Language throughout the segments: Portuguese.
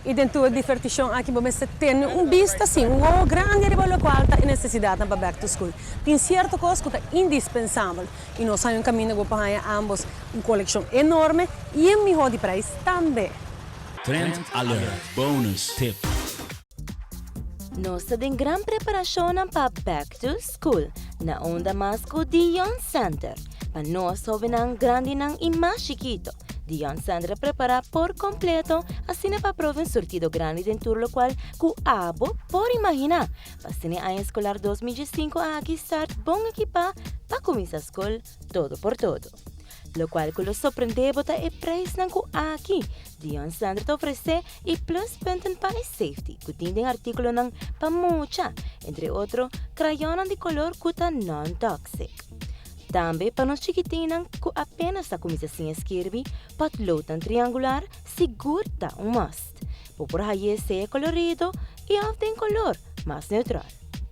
E dentro da divertição aqui você tem vista assim, grande rivolo qual a necessidade para back to school. Tem certa coisa que é indispensável. E nós temos um caminho para ambos uma coleção enorme e um melhor de preço também. Trend Alert Bonus Tip. Nós temos grande preparação para back to school na onda mais com Dion Center. Para nós, jovem grande e mais chiquito. Dion Center prepara por completo, assim para provar um sortido grande dentro do qual que abo por imaginar. Para ser ano escolar 2005 aqui start bom equipa para começar a escola todo por todo. Lo qual que lo sorprende bota é preço que aqui Dion Center te oferece e plus pontos para safety, que tem artículo para mucha, entre outros, crayon de color que está non-toxic. Também para os chiquitinhos que apenas está começando a escrever, patlotan triangular, seguro está um must. Por aí seja colorido e tem color mais neutral.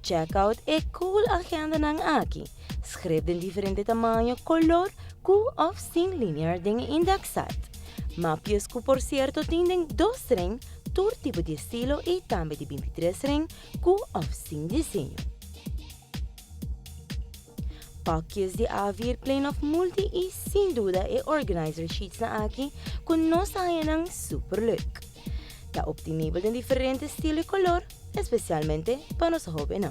Checkout é cool agenda aqui. Escreve em diferente tamanho, color, que of sem linear den indexado. Mapias que por certo tem 2 ring, todo tipo de estilo e também de 23 ring, que of sem desenho. Pakjes de avir plain of multi e sem dúvida é organizer sheets na aqui com nossa ainda super look. Está obtinível em diferentes estilos e color, especialmente para nossa jovem.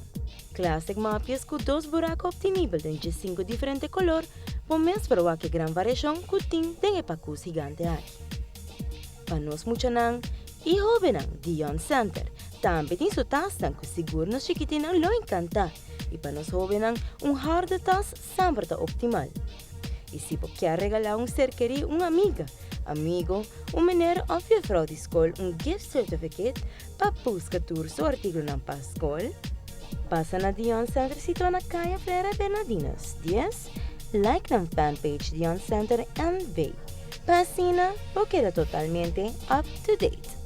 Classic mapias com 2 buracos obtinível em 5 diferentes color, por menos para que gran variação que tem de epacus gigante aqui. Para nós mucho e jovem Dion Center, também tem sua taça que seguro nos chiquitinhos lo encanta. E para nós jovens, hard task sempre está optimal. E se você quer regalar ser querido amigo, menino ou vrouw de escola gift certificate para buscar seu artigo para a escola, passa na Dion Center situado na calle Freire Bernardinos 10, like na fanpage Dion Center NV. Para assim, você queda totalmente up to date.